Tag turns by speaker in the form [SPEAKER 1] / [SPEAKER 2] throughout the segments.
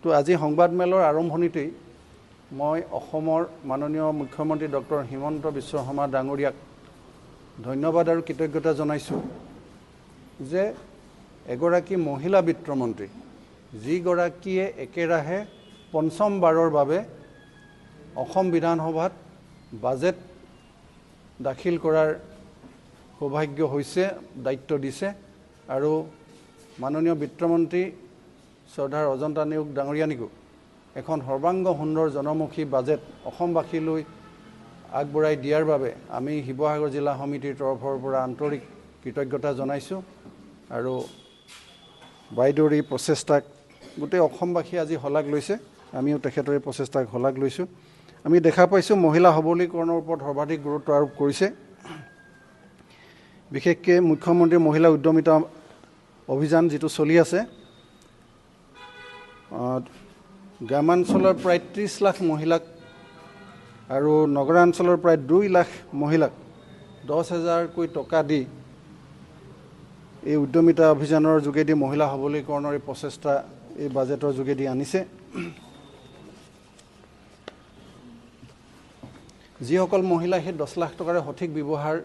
[SPEAKER 1] তো আজি সংবাদমেলৰ আৰম্ভণিতেই মই অসমৰ মাননীয় মুখ্যমন্ত্ৰী ডক্টৰ হিমন্ত বিশ্ব শৰ্মা ডাঙৰীয়াক ধন্যবাদ আৰু কৃতজ্ঞতা জনাইছোঁ যে এগৰাকী মহিলা বিত্তমন্ত্ৰী যিগৰাকীয়ে একেৰাহে পঞ্চমবাৰৰ বাবে অসম বিধানসভাত বাজেট দাখিল কৰাৰ সৌভাগ্য হৈছে দায়িত্ব দিছে আৰু মাননীয় বিত্তমন্ত্ৰী শ্ৰদ্ধাৰ অজন্তা নেওগ ডাঙৰীয়ানীকো এখন সৰ্বাংগ সুন্দৰ জনমুখী বাজেট অসমবাসীলৈ আগবঢ়াই দিয়াৰ বাবে আমি শিৱসাগৰ জিলা সমিতিৰ তৰফৰ পৰা আন্তৰিক কৃতজ্ঞতা জনাইছোঁ আৰু বাইদেউৰ এই প্ৰচেষ্টাক গোটেই অসমবাসী আজি শলাগ লৈছে আমিও তেখেতৰ এই প্ৰচেষ্টাক শলাগ লৈছোঁ আমি দেখা পাইছোঁ মহিলা সবলীকৰণৰ ওপৰত সৰ্বাধিক গুৰুত্ব আৰোপ কৰিছে বিশেষকৈ মুখ্যমন্ত্ৰী মহিলা উদ্যমিতা অভিযান যিটো চলি আছে গ্ৰামাঞ্চলৰ প্ৰায় 30 লাখ মহিলাক আৰু নগৰাঞ্চলৰ প্ৰায় 2 লাখ মহিলাক 10,000কৈ টকা দি এই উদ্যমিতা অভিযানৰ যোগেদি মহিলা সবলীকৰণৰ এই প্ৰচেষ্টা এই বাজেটৰ যোগেদি আনিছে যিসকল মহিলা সেই 10 লাখ টকাৰ সঠিক ব্যৱহাৰ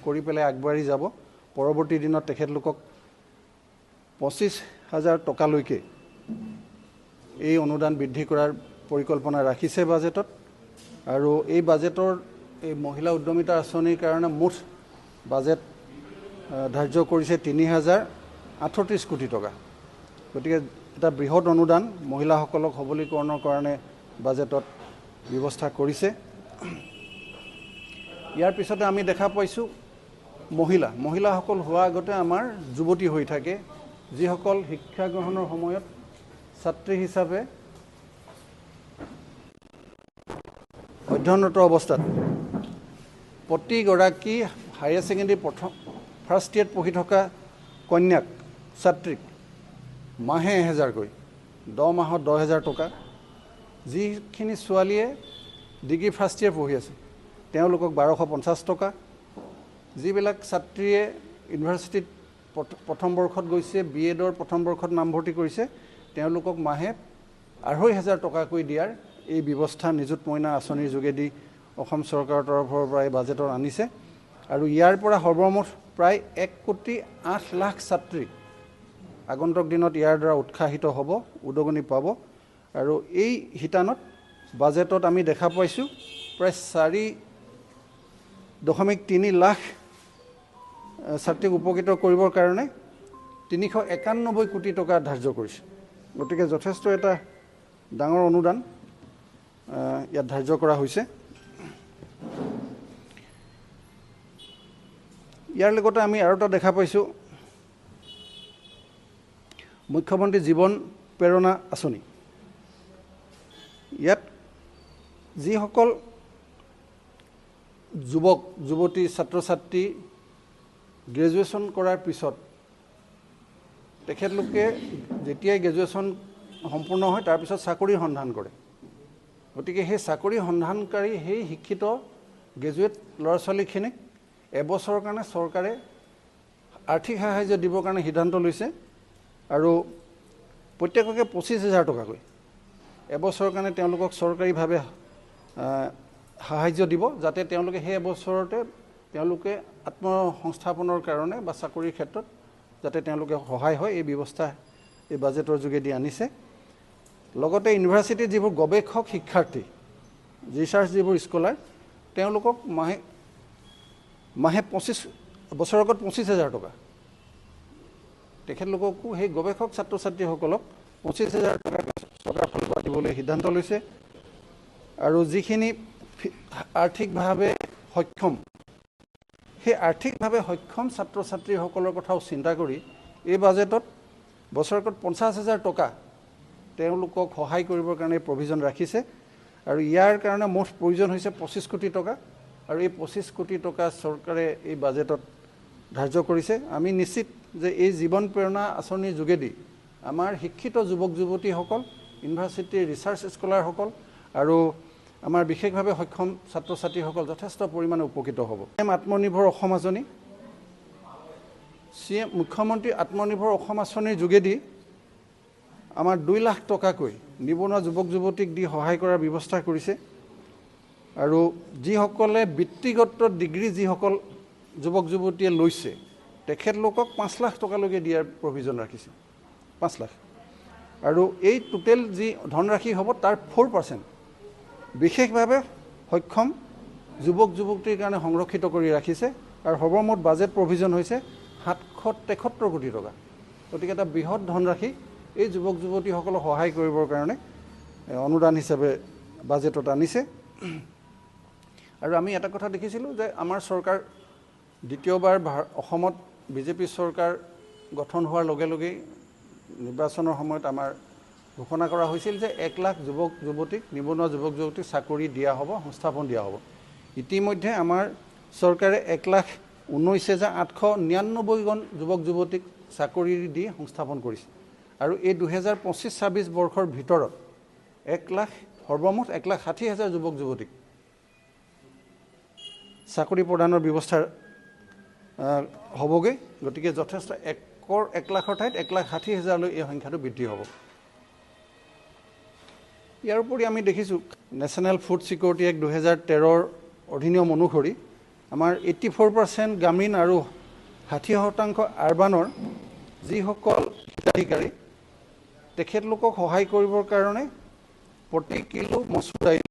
[SPEAKER 1] কৰি পেলাই আগবাঢ়ি যাব পৰৱৰ্তী দিনত তেখেতলোকক 25,000 টকালৈকে এই অনুদান বৃদ্ধি কৰাৰ পৰিকল্পনা ৰাখিছে বাজেটত আৰু এই বাজেটৰ এই মহিলা উদ্যমিতা আঁচনিৰ কাৰণে মুঠ বাজেট ধাৰ্য কৰিছে 3,038 কোটি টকা গতিকে এটা বৃহৎ অনুদান মহিলাসকলক সবলীকৰণৰ কাৰণে বাজেটত ব্যৱস্থা কৰিছে ইয়াৰ পিছতে আমি দেখা পাইছোঁ মহিলাসকল হোৱাৰ আগতে আমাৰ যুৱতী হৈ থাকে যিসকল শিক্ষা গ্ৰহণৰ সময়ত ছাত্ৰী হিচাপে অধ্যয়নৰত অৱস্থাত প্ৰতিগৰাকী হায়াৰ ছেকেণ্ডেৰী ফাৰ্ষ্ট ইয়েৰত পঢ়ি থকা কন্যাক ছাত্ৰীক মাহে 1,000কৈ 10 মাহত 10,000 টকা যিখিনি ছোৱালীয়ে ডিগ্ৰী ফাৰ্ষ্ট ইয়েৰ পঢ়ি আছে তেওঁলোকক 1,250 টকা যিবিলাক ছাত্ৰীয়ে ইউনিভাৰ্চিটিত প্ৰথম বৰ্ষত গৈছে বিএডৰ প্ৰথম বৰ্ষত নামভৰ্তি কৰিছে তেওঁলোকক মাহে 2,500 টকাকৈ দিয়াৰ এই ব্যৱস্থা নিযুত মইনা আঁচনিৰ যোগেদি অসম চৰকাৰৰ তৰফৰ পৰা এই বাজেটৰ আনিছে আৰু ইয়াৰ পৰা সৰ্বমুঠ প্ৰায় 1,08 লাখ ছাত্ৰী আগন্তুক দিনত ইয়াৰ দ্বাৰা উৎসাহিত হ'ব উদগনি পাব আৰু এই শিতানত বাজেটত আমি দেখা পাইছোঁ প্ৰায় 4.3 লাখ ছাত্ৰীক উপকৃত কৰিবৰ কাৰণে 391 কোটি টকা ধাৰ্য কৰিছে গতিকে যথেষ্ট এটা ডাঙৰ অনুদান ইয়াত ধাৰ্য কৰা হৈছে ইয়াৰ লগতে আমি আৰু এটা দেখা পাইছোঁ মুখ্যমন্ত্ৰী জীৱন প্ৰেৰণা আঁচনি ইয়াত যিসকল যুৱতী ছাত্ৰ ছাত্ৰী গ্ৰেজুৱেশ্যন কৰাৰ পিছত তেখেতলোকে যেতিয়াই গ্ৰেজুৱেশ্যন সম্পূৰ্ণ হয় তাৰপিছত চাকৰিৰ সন্ধান কৰে গতিকে সেই চাকৰি সন্ধানকাৰী সেই শিক্ষিত গ্ৰেজুৱেট ল'ৰা ছোৱালীখিনিক এবছৰৰ কাৰণে চৰকাৰে আৰ্থিক সাহায্য দিবৰ কাৰণে সিদ্ধান্ত লৈছে আৰু প্ৰত্যেককে 25,000 টকাকৈ এবছৰৰ কাৰণে তেওঁলোকক চৰকাৰীভাৱে সাহায্য দিব যাতে তেওঁলোকে সেই এবছৰতে তেওঁলোকে আত্মসংস্থাপনৰ কাৰণে বা চাকৰিৰ ক্ষেত্ৰত যাতে তেওঁলোকে সহায় হয় এই ব্যৱস্থা এই বাজেটৰ যোগেদি আনিছে লগতে ইউনিভাৰ্চিটিৰ যিবোৰ গৱেষক শিক্ষাৰ্থী ৰিচাৰ্চ যিবোৰ স্কলাৰ তেওঁলোকক মাহে 25,000 টকা তেখেতলোককো সেই গৱেষক ছাত্ৰ ছাত্ৰীসকলক 25,000 টকা চৰকাৰৰ ফালৰ পৰা দিবলৈ সিদ্ধান্ত লৈছে আৰু যিখিনি আৰ্থিকভাৱে সক্ষম সেই আৰ্থিকভাৱে সক্ষম ছাত্ৰ ছাত্ৰীসকলৰ কথাও চিন্তা কৰি এই বাজেটত বছৰেকত 50,000 টকা তেওঁলোকক সহায় কৰিবৰ কাৰণে প্ৰভিজন ৰাখিছে আৰু ইয়াৰ কাৰণে মুঠ প্ৰয়োজন হৈছে 25 কোটি টকা আৰু এই 25 কোটি টকা চৰকাৰে এই বাজেটত ধাৰ্য কৰিছে আমি নিশ্চিত যে এই জীৱন প্ৰেৰণা আঁচনিৰ যোগেদি আমাৰ শিক্ষিত যুৱক যুৱতীসকল ইউনিভাৰ্চিটিৰ ৰিচাৰ্চ স্কলাৰসকল আৰু আমাৰ বিশেষভাৱে সক্ষম ছাত্ৰ ছাত্ৰীসকল যথেষ্ট পৰিমাণে উপকৃত হ'ব আত্মনিৰ্ভৰ অসম আঁচনি মুখ্যমন্ত্ৰী আত্মনিৰ্ভৰ অসম আঁচনিৰ যোগেদি আমাৰ 2 লাখ টকাকৈ নিবনুৱা যুৱক যুৱতীক দি সহায় কৰাৰ ব্যৱস্থা কৰিছে আৰু যিসকলে বৃত্তিগত ডিগ্ৰী যিসকল যুৱক যুৱতীয়ে লৈছে তেখেতলোকক 5 লাখ টকালৈকে দিয়াৰ প্ৰভিজন ৰাখিছে 5 লাখ আৰু এই টোটেল যি ধনৰাশি হ'ব তাৰ 4% বিশেষভাৱে সক্ষম যুৱক যুৱতীৰ কাৰণে সংৰক্ষিত কৰি ৰাখিছে আৰু সৰ্বমুঠ বাজেট প্ৰভিজন হৈছে 773 কোটি টকা গতিকে এটা বৃহৎ ধনৰাশি এই যুৱক যুৱতীসকলক সহায় কৰিবৰ কাৰণে অনুদান হিচাপে বাজেটত আনিছে আৰু আমি এটা কথা দেখিছিলোঁ যে আমাৰ চৰকাৰ দ্বিতীয়বাৰ অসমত বিজেপি চৰকাৰ গঠন হোৱাৰ লগে লগেই নিৰ্বাচনৰ সময়ত আমাৰ ঘোষণা কৰা হৈছিল যে 1 লাখ যুৱক যুৱতীক নিবনুৱা যুৱক যুৱতীক চাকৰি দিয়া হ'ব সংস্থাপন দিয়া হ'ব ইতিমধ্যে আমাৰ চৰকাৰে 1,19,899 জন যুৱক যুৱতীক চাকৰি দি সংস্থাপন কৰিছে আৰু এই 2025-26 বৰ্ষৰ ভিতৰত 1 লাখ সৰ্বমুঠ 1,60,000 যুৱক যুৱতীক চাকৰি প্ৰদানৰ ব্যৱস্থা হ'বগৈ গতিকে যথেষ্ট 1 লাখৰ ঠাইত 1,60,000 লৈ এই সংখ্যাটো বৃদ্ধি হ'ব ইয়াৰ উপৰি আমি দেখিছোঁ নেশ্যনেল ফুড ছিকিউৰিটি এক্ট 2013ৰ অধিনিয়ম অনুসৰি আমাৰ 84% গ্ৰামীণ আৰু 60% আৰবানৰ যিসকল হিতাধিকাৰী তেখেতলোকক সহায় কৰিবৰ কাৰণে প্ৰতি কিলো মচুৰ দাইল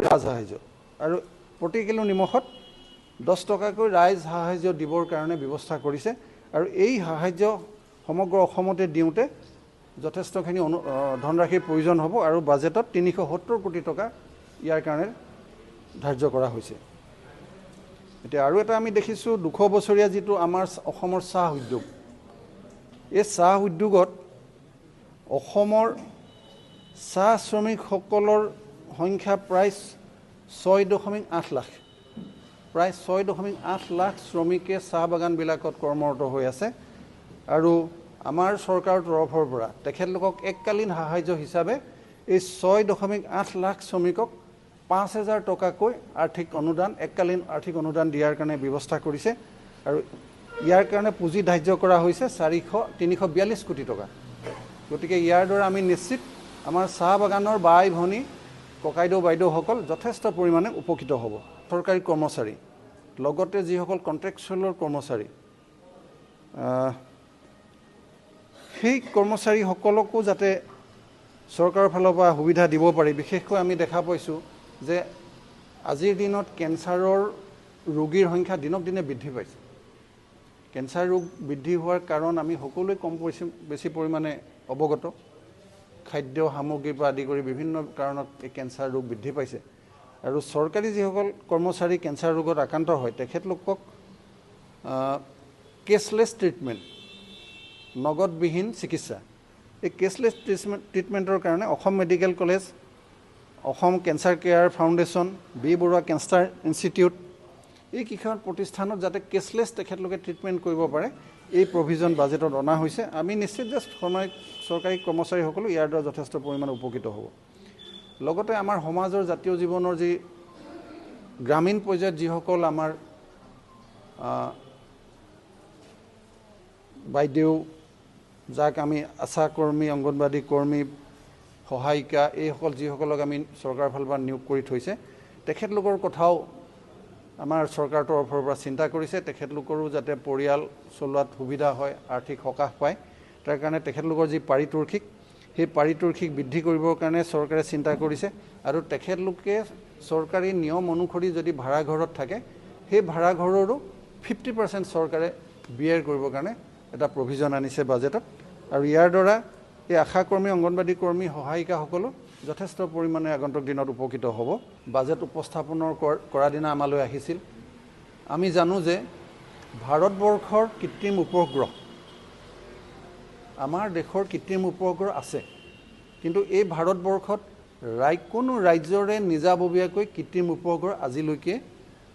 [SPEAKER 1] ৰাজ সাহায্য আৰু প্ৰতি কিলো নিমখত 10 টকাকৈ ৰাইজ সাহায্য দিবৰ কাৰণে ব্যৱস্থা কৰিছে আৰু এই সাহায্য সমগ্ৰ অসমতে দিওঁতে যথেষ্টখিনি ধনৰাশিৰ প্ৰয়োজন হ'ব আৰু বাজেটত 370 কোটি টকা ইয়াৰ কাৰণে ধাৰ্য কৰা হৈছে এতিয়া আৰু এটা আমি দেখিছোঁ 200 বছৰীয়া যিটো আমাৰ অসমৰ চাহ উদ্যোগ এই চাহ উদ্যোগত অসমৰ চাহ শ্ৰমিকসকলৰ সংখ্যা প্ৰায় 6.8 লাখ প্ৰায় 6.8 লাখ শ্ৰমিকে চাহ বাগানবিলাকত কৰ্মৰত হৈ আছে আৰু আমাৰ চৰকাৰৰ তৰফৰ পৰা তেখেতলোকক এককালীন সাহায্য হিচাপে এই 6.8 লাখ শ্ৰমিকক 5,000 টকাকৈ আৰ্থিক অনুদান এককালীন আৰ্থিক অনুদান দিয়াৰ কাৰণে ব্যৱস্থা কৰিছে আৰু ইয়াৰ কাৰণে পুঁজি ধাৰ্য কৰা হৈছে 342 কোটি টকা গতিকে ইয়াৰ দ্বাৰা আমি নিশ্চিত আমাৰ চাহ বাগানৰ বাই ভনী ককাইদেউ বাইদেউসকল যথেষ্ট পৰিমাণে উপকৃত হ'ব চৰকাৰী কৰ্মচাৰী লগতে যিসকল কণ্ট্ৰেকচুৱেলৰ কৰ্মচাৰী সেই কৰ্মচাৰীসকলকো যাতে চৰকাৰৰ ফালৰ পৰা সুবিধা দিব পাৰি বিশেষকৈ আমি দেখা পাইছোঁ যে আজিৰ দিনত কেঞ্চাৰৰ ৰোগীৰ সংখ্যা দিনক দিনে বৃদ্ধি পাইছে কেঞ্চাৰ ৰোগ বৃদ্ধি হোৱাৰ কাৰণ আমি সকলোৱে কম বেছি পৰিমাণে অৱগত খাদ্য সামগ্ৰীৰ পৰা আদি কৰি বিভিন্ন কাৰণত এই কেঞ্চাৰ ৰোগ বৃদ্ধি পাইছে আৰু চৰকাৰী যিসকল কৰ্মচাৰী কেঞ্চাৰ ৰোগত আক্ৰান্ত হয় তেখেতলোকক কেছলেছ ট্ৰিটমেণ্ট নগদবিহীন চিকিৎসা এই কেছলেছ ট্ৰিটমেণ্টৰ কাৰণে Assam medical college Assam cancer care foundation B Borooah cancer institute এই কেইখন প্ৰতিষ্ঠানত যাতে কেছলেছ তেখেতলোকে ট্ৰিটমেণ্ট কৰিব পাৰে এই প্ৰভিজন বাজেটত অনা হৈছে আমি নিশ্চিত যে চৰকাৰী কৰ্মচাৰীসকলো ইয়াৰ দ্বাৰা যথেষ্ট পৰিমাণে উপকৃত হ'ব লগতে আমাৰ সমাজৰ জাতীয় জীৱনৰ যি গ্ৰামীণ পৰ্যায়ত যিসকল আমাৰ বাইদেউ যাক আমি আশা কৰ্মী অংগনবাদী কৰ্মী সহায়িকা এইসকল যিসকলক আমি চৰকাৰৰ ফালৰ পৰা নিয়োগ কৰি থৈছে তেখেতলোকৰ কথাও আমাৰ চৰকাৰৰ তৰফৰ পৰা চিন্তা কৰিছে তেখেতলোকৰো যাতে পৰিয়াল চলোৱাত সুবিধা হয় আৰ্থিক সকাহ পায় তাৰ কাৰণে তেখেতলোকৰ যি পাৰিতোষিক সেই পাৰিতোষিক বৃদ্ধি কৰিবৰ কাৰণে চৰকাৰে চিন্তা কৰিছে আৰু তেখেতলোকে চৰকাৰী নিয়ম অনুসৰি যদি ভাড়াঘৰত থাকে সেই ভাড়াঘৰৰো 50% চৰকাৰে বিয়েৰ কৰিবৰ কাৰণে এটা প্ৰভিজন আনিছে বাজেটত আৰু ইয়াৰ দ্বাৰা এই আশাকৰ্মী অংগনবাদী কৰ্মী সহায়িকাসকলো যথেষ্ট পৰিমাণে আগন্তুক দিনত উপকৃত হ'ব বাজেট উপস্থাপনৰ কৰা দিনা আমালৈ আহিছিল আমি জানো যে ভাৰতবৰ্ষৰ কৃত্ৰিম উপগ্ৰহ আমাৰ দেশৰ কৃত্ৰিম উপগ্ৰহ আছে কিন্তু এই ভাৰতবৰ্ষত কোনো ৰাজ্যৰে নিজাববীয়াকৈ কৃত্ৰিম উপগ্ৰহ আজিলৈকে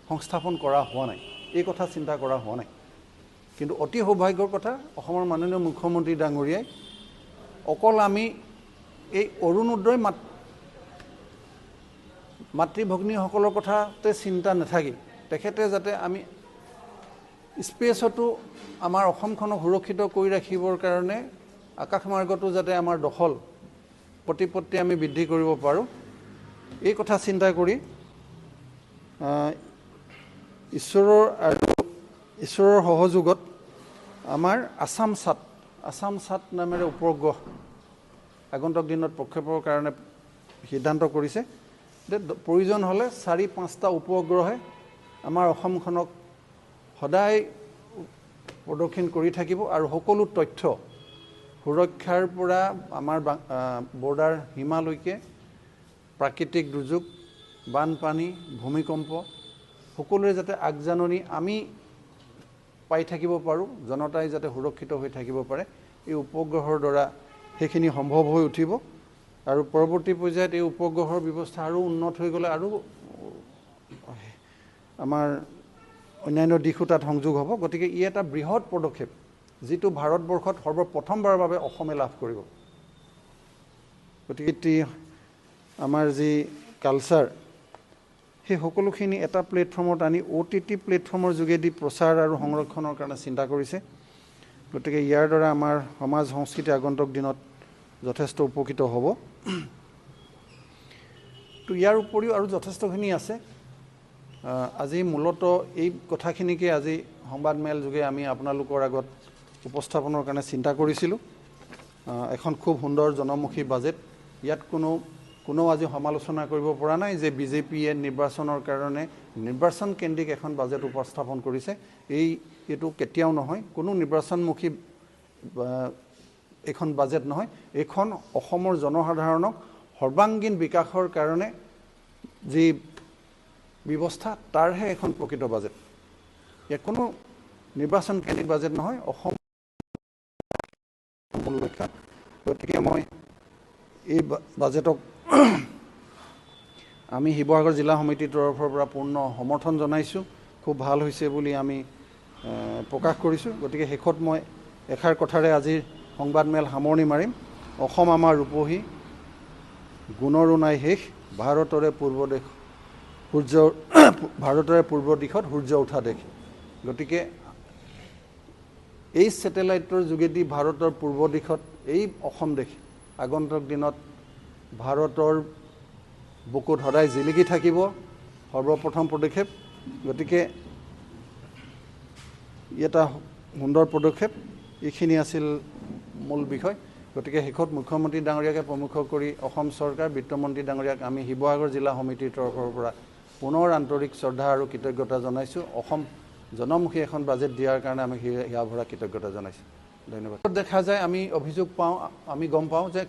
[SPEAKER 1] সংস্থাপন কৰা হোৱা নাই এই কথা চিন্তা কৰা হোৱা নাই কিন্তু অতি সৌভাগ্যৰ কথা অসমৰ মাননীয় মুখ্যমন্ত্ৰী ডাঙৰীয়াই অকল আমি এই অৰুণোদয় মাতৃভগ্নীসকলৰ কথাতে চিন্তা নাথাকি তেখেতে যাতে আমি স্পেচতো আমাৰ অসমখনক সুৰক্ষিত কৰি ৰাখিবৰ কাৰণে আকাশমাৰ্গটো যাতে আমাৰ দখল প্ৰতিপত্তি আমি বৃদ্ধি কৰিব পাৰোঁ, এই কথা চিন্তা কৰি ঈশ্বৰৰ সহযোগত আমাৰ আছাম ছাট নামেৰে উপগ্ৰহ আগন্তুক দিনত প্ৰক্ষেপৰ কাৰণে সিদ্ধান্ত কৰিছে যে প্ৰয়োজন হ'লে 4-5টা উপগ্ৰহে আমাৰ অসমখনক সদায় প্ৰদক্ষিণ কৰি থাকিব আৰু সকলো তথ্য সুৰক্ষাৰ পৰা আমাৰ বৰ্ডাৰ সীমালৈকে প্ৰাকৃতিক দুৰ্যোগ, বানপানী, ভূমিকম্প সকলোৰে যাতে আগজাননী আমি পাই থাকিব পাৰোঁ, জনতাই যাতে সুৰক্ষিত হৈ থাকিব পাৰে, এই উপগ্ৰহৰ দ্বাৰা সেইখিনি সম্ভৱ হৈ উঠিব। আৰু পৰৱৰ্তী পৰ্যায়ত এই উপগ্ৰহৰ ব্যৱস্থা আৰু উন্নত হৈ গ'লে আৰু আমাৰ অন্যান্য দিশো তাত সংযোগ হ'ব। গতিকে ই এটা বৃহৎ পদক্ষেপ, যিটো ভাৰতবৰ্ষত সৰ্বপ্ৰথমবাৰৰ বাবে অসমে লাভ কৰিব। গতিকে আমাৰ যি কালচাৰ, সেই সকলোখিনি এটা প্লেটফৰ্মত আনি OTT প্লেটফৰ্মৰ যোগেদি প্ৰচাৰ আৰু সংৰক্ষণৰ কাৰণে চিন্তা কৰিছে। গতিকে ইয়াৰ দ্বাৰা আমাৰ সমাজ সংস্কৃতি আগন্তুক দিনত যথেষ্ট উপকৃত হ'ব। তো ইয়াৰ উপৰিও আৰু যথেষ্টখিনি আছে। আজি মূলতঃ এই কথাখিনিকে আজি সংবাদমেল যোগে আমি আপোনালোকৰ আগত উপস্থাপনৰ কাৰণে চিন্তা কৰিছিলোঁ। এখন খুব সুন্দৰ জনমুখী বাজেট। ইয়াত কোনো আজি সমালোচনা কৰিব পৰা নাই যে বিজেপিয়ে নিৰ্বাচনৰ কাৰণে নিৰ্বাচন কেন্দ্ৰিক এখন বাজেট উপস্থাপন কৰিছে। এইটো কেতিয়াও নহয়, কোনো নিৰ্বাচনমুখী এখন বাজেট নহয়। এইখন অসমৰ জনসাধাৰণক সৰ্বাংগীন বিকাশৰ কাৰণে যি ব্যৱস্থা, তাৰহে এখন প্ৰকৃত বাজেট। ইয়াত কোনো নিৰ্বাচন কেন্দ্ৰিক বাজেট নহয়, অসম মূল লক্ষ্য। গতিকে মই এই বাজেটক আমি শিৱসাগৰ জিলা সমিতিৰ তৰফৰ পৰা পূৰ্ণ সমৰ্থন জনাইছোঁ। খুব ভাল হৈছে বুলি আমি প্ৰকাশ কৰিছোঁ। গতিকে শেষত মই এষাৰ কথাৰে আজিৰ সংবাদমেল সামৰণি মাৰিম। অসম আমাৰ ৰূপহী, গুণৰো নাই শেষ, ভাৰতৰে পূৰ্ব দিশত সূৰ্য উঠা দেশ। গতিকে এই ছেটেলাইটৰ যোগেদি ভাৰতৰ পূৰ্ব দিশত এই অসম দেশ আগন্তুক দিনত ভাৰতৰ বুকুত সদায় জিলিকি থাকিব, সৰ্বপ্ৰথম পদক্ষেপ। গতিকে এটা সুন্দৰ পদক্ষেপ। এইখিনি আছিল মূল বিষয়। গতিকে শেষত মুখ্যমন্ত্ৰী ডাঙৰীয়াকে প্ৰমুখ কৰি অসম চৰকাৰ, বিত্তমন্ত্ৰী ডাঙৰীয়াক আমি শিৱসাগৰ জিলা সমিতিৰ তৰফৰ পৰা পুনৰ আন্তৰিক শ্ৰদ্ধা আৰু কৃতজ্ঞতা জনাইছোঁ। অসম জনমুখী এখন বাজেট দিয়াৰ কাৰণে আমি হিয়া ভৰা কৃতজ্ঞতা জনাইছোঁ। ধন্যবাদ। দেখা যায়, আমি অভিযোগ পাওঁ, আমি গম পাওঁ যে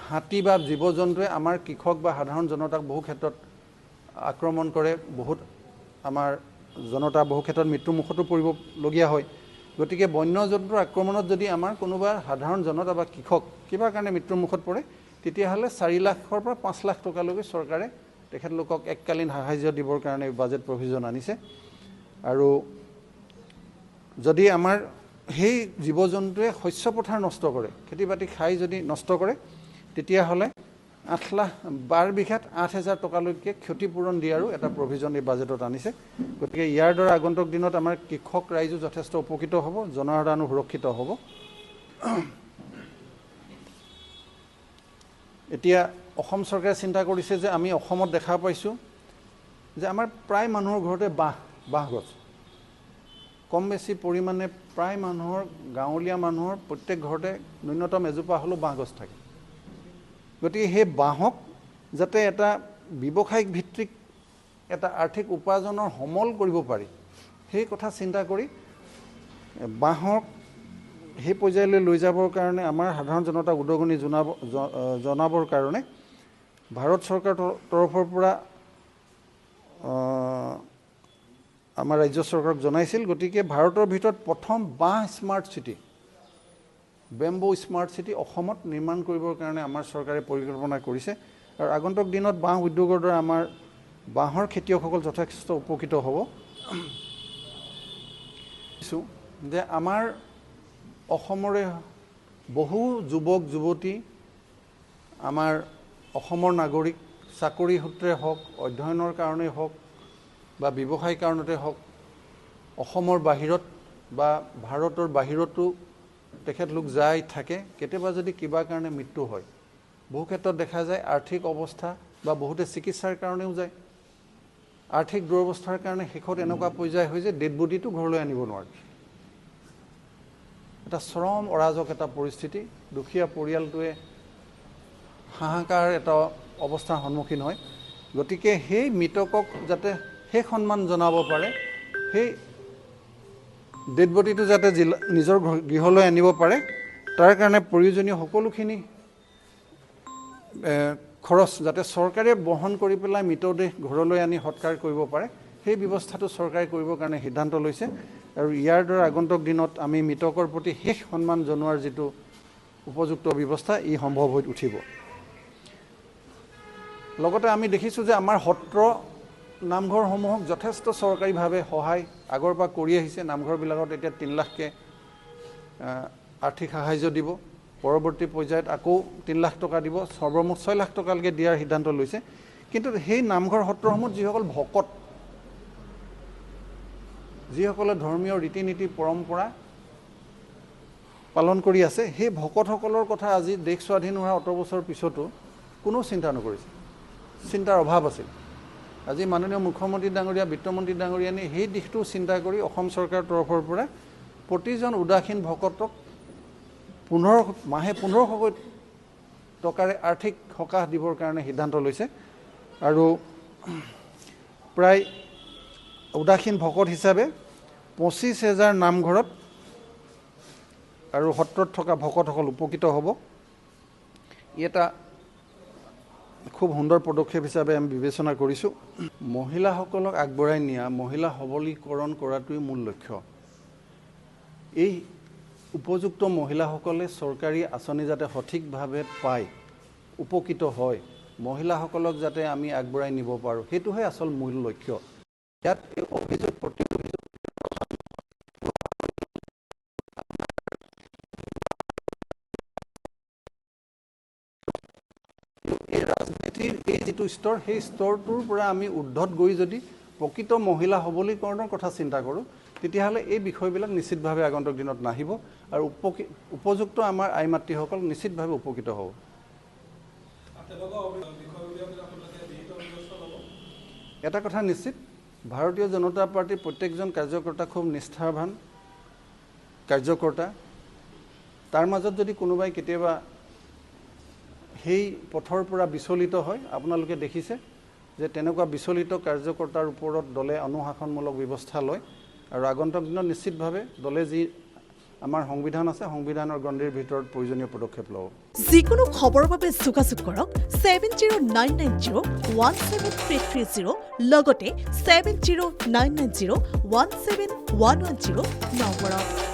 [SPEAKER 1] হাতী বা জীৱ জন্তুৱে আমাৰ কৃষক বা সাধাৰণ জনতাক বহু ক্ষেত্ৰত আক্ৰমণ কৰে। আমাৰ জনতা বহু ক্ষেত্ৰত মৃত্যুমুখতো পৰিবলগীয়া হয়। গতিকে বন্যজন্তুৰ আক্ৰমণত যদি আমাৰ কোনোবা সাধাৰণ জনতা বা কৃষক কিবা কাৰণে মৃত্যুমুখত পৰে, তেতিয়াহ'লে 4 লাখৰ পৰা 5 লাখ টকালৈকে চৰকাৰে তেখেতলোকক এককালীন সাহায্য দিবৰ কাৰণে বাজেট প্ৰভিজন আনিছে। আৰু যদি আমাৰ সেই জীৱ জন্তুৱে শস্য পথাৰ নষ্ট কৰে, খেতি বাতি খাই যদি নষ্ট কৰে, তেতিয়াহ'লে 8 লাখ 12 বিঘাত 8,000 টকালৈকে ক্ষতিপূৰণ দিয়াৰো এটা প্ৰভিজন এই বাজেটত আনিছে। গতিকে ইয়াৰ দ্বাৰা আগন্তুক দিনত আমাৰ কৃষক ৰাইজো যথেষ্ট উপকৃত হ'ব, জনসাধাৰণো সুৰক্ষিত হ'ব। এতিয়া অসম চৰকাৰে চিন্তা কৰিছে যে আমি অসমত দেখা পাইছোঁ যে আমাৰ প্ৰায় মানুহৰ ঘৰতে বাঁহ গছ, কম বেছি পৰিমাণে প্ৰায় মানুহৰ, গাঁৱলীয়া মানুহৰ প্ৰত্যেক ঘৰতে ন্যূনতম এজোপা হ'লেও বাঁহ গছ থাকে। গতিকে সেই বাঁহক যাতে এটা ব্যৱসায়িক ভিত্তিক এটা আৰ্থিক উপাৰ্জনৰ সমল কৰিব পাৰি, সেই কথা চিন্তা কৰি বাঁহক সেই পৰ্যায়লৈ লৈ যাবৰ কাৰণে আমাৰ সাধাৰণ জনতাক উদগনি জনাবৰ কাৰণে ভাৰত চৰকাৰৰ তৰফৰ পৰা আমাৰ ৰাজ্য চৰকাৰক জনাইছিল। গতিকে ভাৰতৰ ভিতৰত প্ৰথম বাঁহ smart city, bamboo smart city অসমত নিৰ্মাণ কৰিবৰ কাৰণে আমাৰ চৰকাৰে পৰিকল্পনা কৰিছে। আৰু আগন্তুক দিনত বাঁহ উদ্যোগৰ দ্বাৰা আমাৰ বাঁহৰ খেতিয়কসকল যথেষ্ট উপকৃত হ'ব। যে আমাৰ অসমৰে বহু যুৱক যুৱতী, আমাৰ অসমৰ নাগৰিক চাকৰি সূত্ৰে হওক, অধ্যয়নৰ কাৰণেই হওক বা ব্যৱসায় কাৰণতে হওক, অসমৰ বাহিৰত বা ভাৰতৰ বাহিৰতো তেখেতলোক যায় থাকে। কেতিয়াবা যদি কিবা কাৰণে মৃত্যু হয়, বহু ক্ষেত্ৰত দেখা যায় আৰ্থিক অৱস্থা বা বহুতে চিকিৎসাৰ কাৰণেও যায়। আৰ্থিক দুৰৱস্থাৰ কাৰণে শেষত এনেকুৱা পৰ্যায় হয় যে ডেড বডিটো ঘৰলৈ আনিব নোৱাৰে। এটা চৰম অৰাজক এটা পৰিস্থিতি। দুখীয়া পৰিয়ালটোৱে হাহাকাৰ এটা অৱস্থাৰ সন্মুখীন হয়। গতিকে সেই মৃতকক যাতে সেই সন্মান জনাব পাৰে, সেই ডেড বডিটো যাতে নিজৰ গৃহলৈ আনিব পাৰে, তাৰ কাৰণে প্ৰয়োজনীয় সকলোখিনি খৰচ যাতে চৰকাৰে বহন কৰি পেলাই মৃতদেহ ঘৰলৈ আনি সৎকাৰ কৰিব পাৰে, সেই ব্যৱস্থাটো চৰকাৰে কৰিবৰ কাৰণে সিদ্ধান্ত লৈছে। আৰু ইয়াৰ দ্বাৰা আগন্তুক দিনত আমি মৃতকৰ প্ৰতি শেষ সন্মান জনোৱাৰ যিটো উপযুক্ত ব্যৱস্থা, ই সম্ভৱ হৈ উঠিব। লগতে আমি দেখিছোঁ যে আমাৰ সত্ৰ নামঘৰসমূহক যথেষ্ট চৰকাৰীভাৱে সহায় আগৰ পৰা কৰি আহিছে। নামঘৰবিলাকত এতিয়া 3 লাখকৈ আৰ্থিক সাহায্য দিব। পৰৱৰ্তী পৰ্যায়ত আকৌ 3 লাখ টকা দিব। সৰ্বমুঠ 6 লাখ টকালৈকে দিয়াৰ সিদ্ধান্ত লৈছে। কিন্তু সেই নামঘৰ সত্ৰসমূহত যিসকল ভকত, যিসকলে ধৰ্মীয় ৰীতি নীতি পৰম্পৰা পালন কৰি আছে, সেই ভকতসকলৰ কথা আজি দেশ স্বাধীন হোৱাৰ 18 বছৰ পিছতো কোনো চিন্তা নকৰিছে। চিন্তাৰ অভাৱ আছিল। আজি মাননীয় মুখ্যমন্ত্ৰী ডাঙৰীয়া, বিত্তমন্ত্ৰী ডাঙৰীয়ানী সেই দিশটো চিন্তা কৰি অসম চৰকাৰৰ তৰফৰ পৰা প্ৰতিজন উদাসীন ভকতক মাহে 1500 টকাৰে আৰ্থিক সকাহ দিবৰ কাৰণে সিদ্ধান্ত লৈছে। আৰু প্ৰায় উদাসীন ভকত হিচাপে 25,000 নামঘৰত আৰু সত্ৰত থকা ভকতসকল উপকৃত হ'ব। ই এটা খুব সুন্দৰ পদক্ষেপ হিচাপে আমি বিবেচনা কৰিছোঁ। মহিলাসকলক আগবঢ়াই নিয়া, মহিলা সবলীকৰণ কৰাটোৱেই মূল লক্ষ্য। এই উপযুক্ত মহিলাসকলে চৰকাৰী আঁচনি যাতে সঠিকভাৱে পায়, উপকৃত হয়, মহিলাসকলক যাতে আমি আগবঢ়াই নিব পাৰোঁ, সেইটোহে আচল মূল লক্ষ্য। ইয়াত এই অভিযোগ এই ৰাজনীতিৰ এই যিটো স্তৰ, সেই স্তৰটোৰ পৰা আমি ঊৰ্ধত গৈ যদি প্ৰকৃত মহিলা সবলীকৰণৰ কথা চিন্তা কৰোঁ, তেতিয়াহ'লে এই বিষয়বিলাক নিশ্চিতভাৱে আগন্তুক দিনত নাহিব আৰু উপযুক্ত আমাৰ আই মাতৃসকল নিশ্চিতভাৱে উপকৃত হ'ব। এটা কথা নিশ্চিত, ভাৰতীয় জনতা পাৰ্টীৰ প্ৰত্যেকজন কাৰ্যকৰ্তা খুব নিষ্ঠাৱান কাৰ্যকৰ্তা। তাৰ মাজত যদি কোনোবাই কেতিয়াবা সেই পথৰ পৰা বিচলিত হয়, আপোনালোকে দেখিছে যে তেনেকুৱা বিচলিত কাৰ্যকৰ্তাৰ ওপৰত দলে অনুশাসনমূলক ব্যৱস্থা লয়। আৰু আগন্তুক দিনত নিশ্চিতভাৱে দলে যি আমাৰ সংবিধান আছে, সংবিধানৰ গণ্ডিৰ ভিতৰত প্ৰয়োজনীয় পদক্ষেপ ল'ব।
[SPEAKER 2] যিকোনো খবৰৰ বাবে যোগাযোগ কৰক 7099017330 লগতে 7099017110 নম্বৰত।